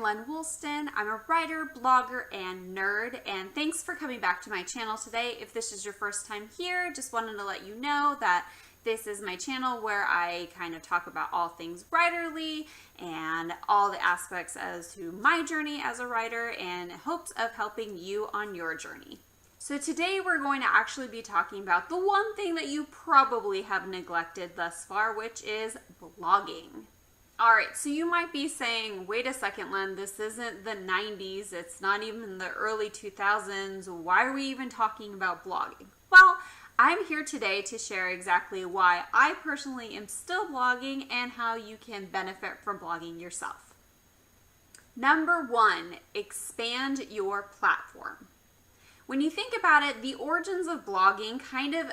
Lenn Woolston. I'm a writer, blogger, and nerd, and thanks for coming back to my channel today. If this is your first time here, just wanted to let you know that this is my channel where I kind of talk about all things writerly and all the aspects as to my journey as a writer and hopes of helping you on your journey. So today we're going to actually be talking about the one thing that you probably have neglected thus far, which is blogging. Alright, so you might be saying, wait a second, Lenn, this isn't the 90s, it's not even the early 2000s, why are we even talking about blogging? Well, I'm here today to share exactly why I personally am still blogging and how you can benefit from blogging yourself. Number one, expand your platform. When you think about it, the origins of blogging kind of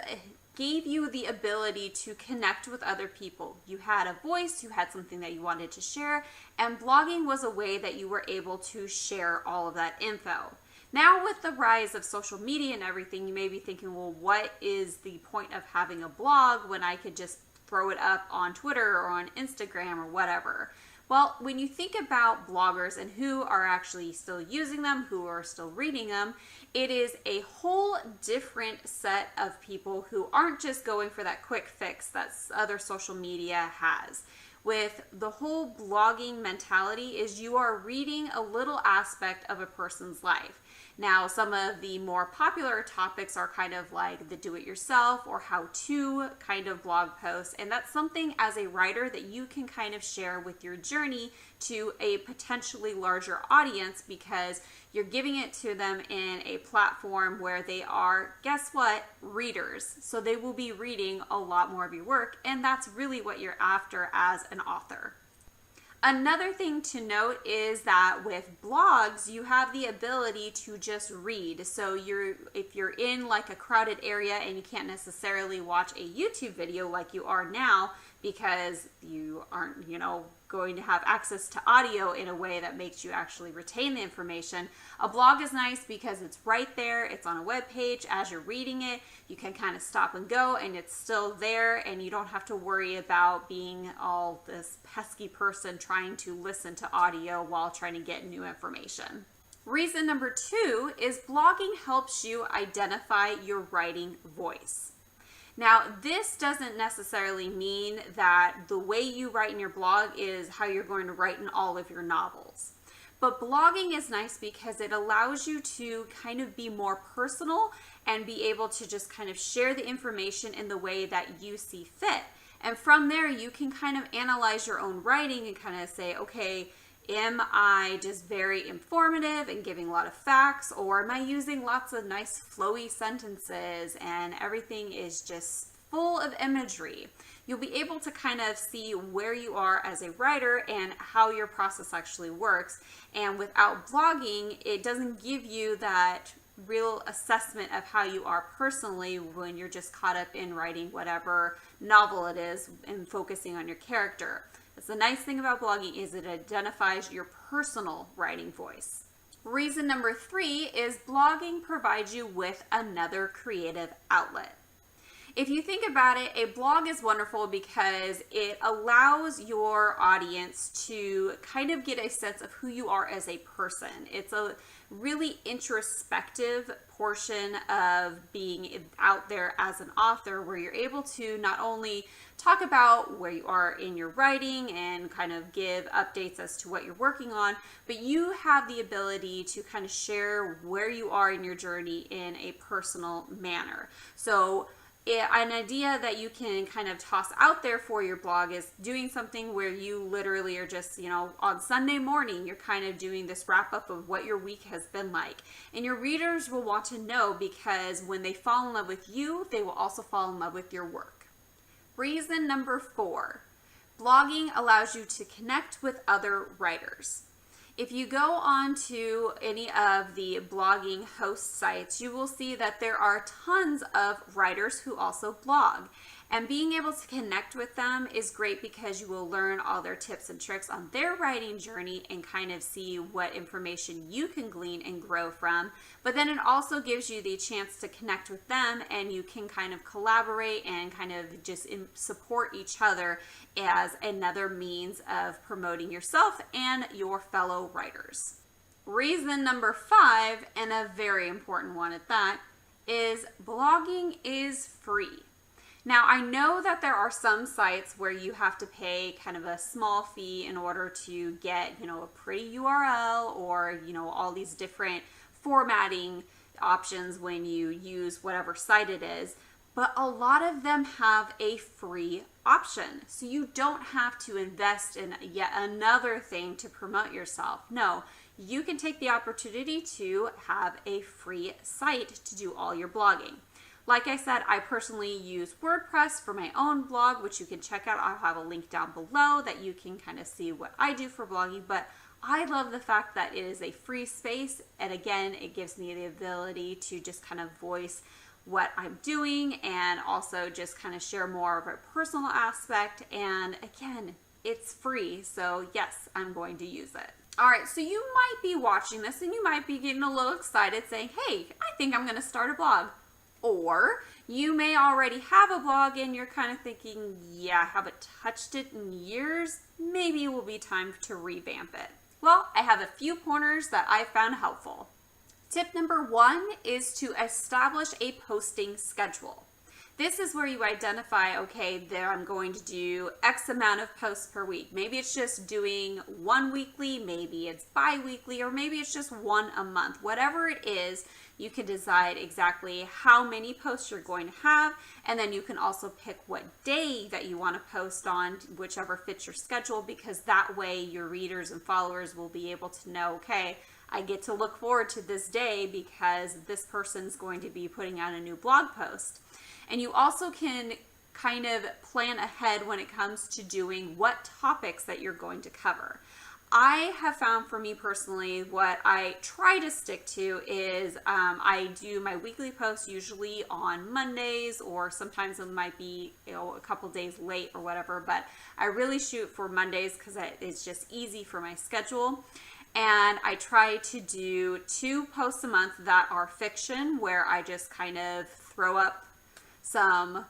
gave you the ability to connect with other people. You had a voice, you had something that you wanted to share, and blogging was a way that you were able to share all of that info. Now with the rise of social media and everything, you may be thinking, well, what is the point of having a blog when I could just throw it up on Twitter or on Instagram or whatever? Well, when you think about bloggers and who are actually still using them, who are still reading them, it is a whole different set of people who aren't just going for that quick fix that other social media has. With the whole blogging mentality is you are reading a little aspect of a person's life. Now, some of the more popular topics are kind of like the do-it-yourself or how-to kind of blog posts, and that's something as a writer that you can kind of share with your journey to a potentially larger audience because you're giving it to them in a platform where they are, guess what, readers. So they will be reading a lot more of your work, and that's really what you're after as an author. Another thing to note is that with blogs, you have the ability to just read. So if you're in like a crowded area and you can't necessarily watch a YouTube video like you are now because you aren't, going to have access to audio in a way that makes you actually retain the information. A blog is nice because it's right there, it's on a web page. As you're reading it, you can kind of stop and go and it's still there and you don't have to worry about being all this pesky person trying to listen to audio while trying to get new information. Reason number two is blogging helps you identify your writing voice. Now, this doesn't necessarily mean that the way you write in your blog is how you're going to write in all of your novels. But blogging is nice because it allows you to kind of be more personal and be able to just kind of share the information in the way that you see fit. And from there, you can kind of analyze your own writing and kind of say, okay, am I just very informative and giving a lot of facts, or am I using lots of nice flowy sentences and everything is just full of imagery? You'll be able to kind of see where you are as a writer and how your process actually works. And without blogging, it doesn't give you that real assessment of how you are personally when you're just caught up in writing whatever novel it is and focusing on your character. That's the nice thing about blogging is it identifies your personal writing voice. Reason number three is blogging provides you with another creative outlet. If you think about it, a blog is wonderful because it allows your audience to kind of get a sense of who you are as a person. It's a really introspective portion of being out there as an author where you're able to not only talk about where you are in your writing and kind of give updates as to what you're working on, but you have the ability to kind of share where you are in your journey in a personal manner. So an idea that you can kind of toss out there for your blog is doing something where you literally are just, on Sunday morning, you're kind of doing this wrap up of what your week has been like. And your readers will want to know because when they fall in love with you, they will also fall in love with your work. Reason number four, blogging allows you to connect with other writers. If you go on to any of the blogging host sites, you will see that there are tons of writers who also blog. And being able to connect with them is great because you will learn all their tips and tricks on their writing journey and kind of see what information you can glean and grow from. But then it also gives you the chance to connect with them, and you can kind of collaborate and kind of just support each other as another means of promoting yourself and your fellow writers. Reason number 5, and a very important one at that, is blogging is free. Now, I know that there are some sites where you have to pay kind of a small fee in order to get, a pretty URL or, all these different formatting options when you use whatever site it is. But a lot of them have a free option. So you don't have to invest in yet another thing to promote yourself. No, you can take the opportunity to have a free site to do all your blogging. Like I said, I personally use WordPress for my own blog, which you can check out. I'll have a link down below that you can kind of see what I do for blogging. But I love the fact that it is a free space. And again, it gives me the ability to just kind of voice what I'm doing and also just kind of share more of a personal aspect. And again, it's free. So yes, I'm going to use it. All right, so you might be watching this and you might be getting a little excited saying, hey, I think I'm going to start a blog. Or you may already have a blog and you're kind of thinking, yeah, I haven't touched it in years. Maybe it will be time to revamp it. Well, I have a few pointers that I found helpful. Tip number 1 is to establish a posting schedule. This is where you identify, okay, there I'm going to do X amount of posts per week. Maybe it's just doing one weekly, maybe it's bi-weekly, or maybe it's just one a month. Whatever it is, you can decide exactly how many posts you're going to have, and then you can also pick what day that you want to post on, whichever fits your schedule, because that way your readers and followers will be able to know, okay, I get to look forward to this day because this person's going to be putting out a new blog post. And you also can kind of plan ahead when it comes to doing what topics that you're going to cover. I have found for me personally, what I try to stick to is I do my weekly posts usually on Mondays, or sometimes it might be a couple days late or whatever, but I really shoot for Mondays because it's just easy for my schedule. And I try to do 2 posts a month that are fiction, where I just kind of throw up some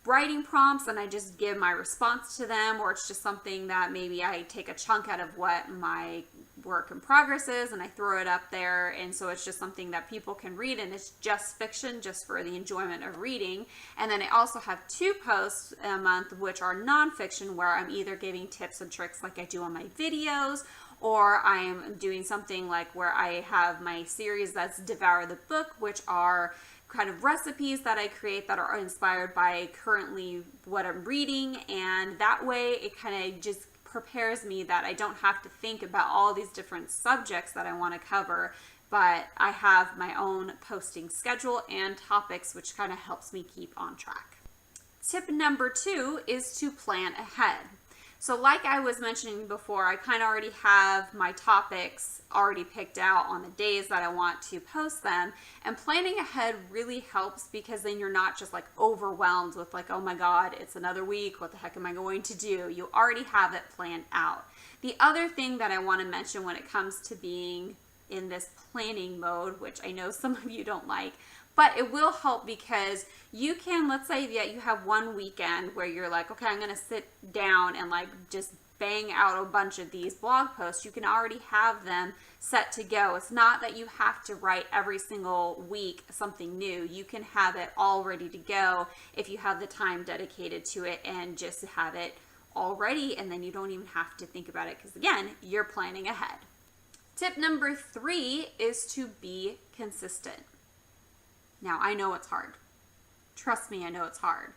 writing prompts and I just give my response to them, or it's just something that maybe I take a chunk out of what my work in progress is and I throw it up there, and so it's just something that people can read, and it's just fiction, just for the enjoyment of reading. And then I also have 2 posts a month which are nonfiction, where I'm either giving tips and tricks like I do on my videos, or I'm doing something like where I have my series that's Devour the Book, which are kind of recipes that I create that are inspired by currently what I'm reading. And that way it kind of just prepares me that I don't have to think about all these different subjects that I want to cover, but I have my own posting schedule and topics, which kind of helps me keep on track. Tip number 2 is to plan ahead. So like I was mentioning before, I kind of already have my topics already picked out on the days that I want to post them, and planning ahead really helps, because then you're not just like overwhelmed with like, oh my God, it's another week, what the heck am I going to do? You already have it planned out. The other thing that I want to mention when it comes to being in this planning mode, which I know some of you don't like, but it will help, because you can, let's say that you have one weekend where you're like, okay, I'm going to sit down and like just bang out a bunch of these blog posts. You can already have them set to go. It's not that you have to write every single week something new. You can have it all ready to go if you have the time dedicated to it, and just have it all ready, and then you don't even have to think about it, because again, you're planning ahead. Tip number 3 is to be consistent. Now, I know it's hard. Trust me, I know it's hard.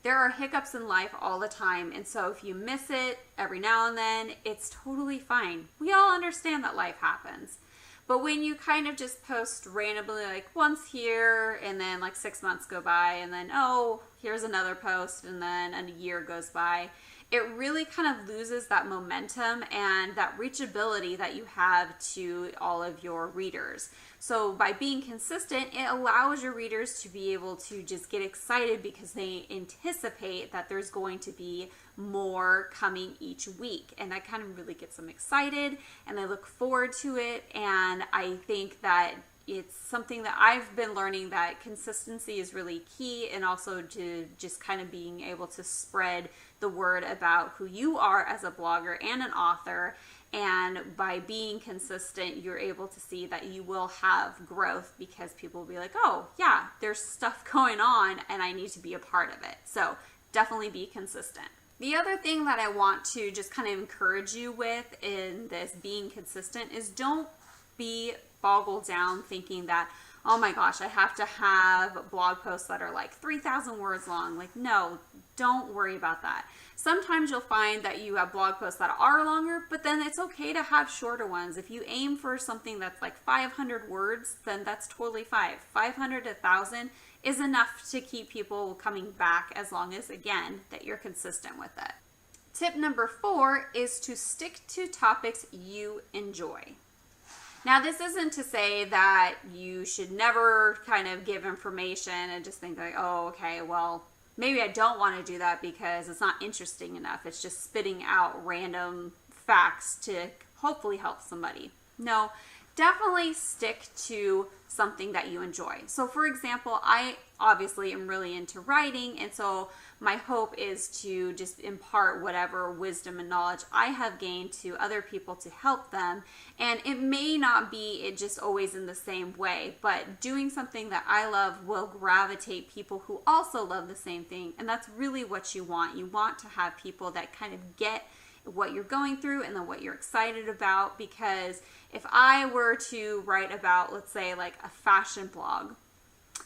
There are hiccups in life all the time, and so if you miss it every now and then, it's totally fine. We all understand that life happens. But when you kind of just post randomly, like once here, and then like 6 months go by, and then, oh, here's another post, and then a year goes by, it really kind of loses that momentum and that reachability that you have to all of your readers. So by being consistent, it allows your readers to be able to just get excited because they anticipate that there's going to be more coming each week. And that kind of really gets them excited and they look forward to it. And I think that it's something that I've been learning, that consistency is really key, and also to just kind of being able to spread the word about who you are as a blogger and an author. And by being consistent, you're able to see that you will have growth because people will be like, oh yeah, there's stuff going on and I need to be a part of it. So definitely be consistent. The other thing that I want to just kind of encourage you with in this being consistent is don't be boggled down thinking that, oh my gosh, I have to have blog posts that are like 3,000 words long. Like, no, don't worry about that. Sometimes you'll find that you have blog posts that are longer, but then it's okay to have shorter ones. If you aim for something that's like 500 words, then that's totally fine. 500 to 1,000 is enough to keep people coming back, as long as, again, that you're consistent with it. Tip number 4 is to stick to topics you enjoy. Now, this isn't to say that you should never kind of give information and just think like, oh, okay, well, maybe I don't want to do that because it's not interesting enough. It's just spitting out random facts to hopefully help somebody. No, definitely stick to something that you enjoy. So for example, I obviously am really into writing, and so my hope is to just impart whatever wisdom and knowledge I have gained to other people to help them. And it may not be it just always in the same way, but doing something that I love will gravitate people who also love the same thing. And that's really what you want. You want to have people that kind of get what you're going through and then what you're excited about. Because if I were to write about, let's say, like a fashion blog,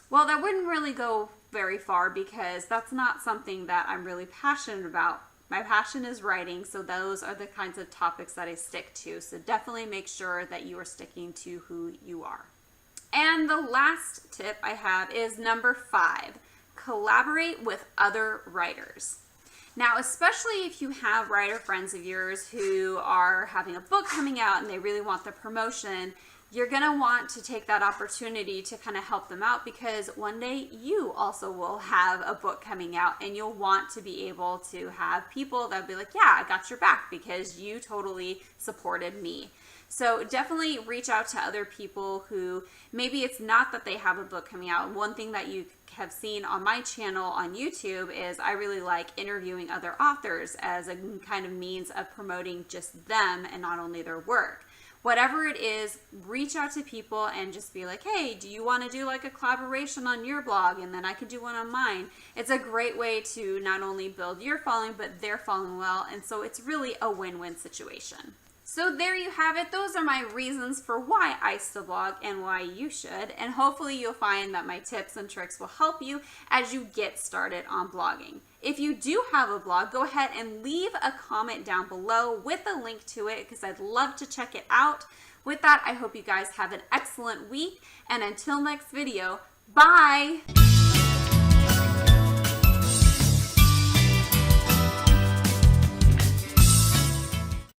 well, that wouldn't really go very far because that's not something that I'm really passionate about. My passion is writing, so those are the kinds of topics that I stick to. So definitely make sure that you are sticking to who you are. And the last tip I have is number 5, collaborate with other writers. Now, especially if you have writer friends of yours who are having a book coming out and they really want the promotion, you're going to want to take that opportunity to kind of help them out, because one day you also will have a book coming out and you'll want to be able to have people that'll be like, yeah, I got your back because you totally supported me. So definitely reach out to other people who maybe it's not that they have a book coming out. One thing that you have seen on my channel on YouTube is I really like interviewing other authors as a kind of means of promoting just them and not only their work. Whatever it is, reach out to people and just be like, hey, do you want to do like a collaboration on your blog and then I could do one on mine? It's a great way to not only build your following, but they're following well. And so it's really a win-win situation. So there you have it. Those are my reasons for why I still blog and why you should. And hopefully you'll find that my tips and tricks will help you as you get started on blogging. If you do have a blog, go ahead and leave a comment down below with a link to it because I'd love to check it out. With that, I hope you guys have an excellent week. And until next video, bye!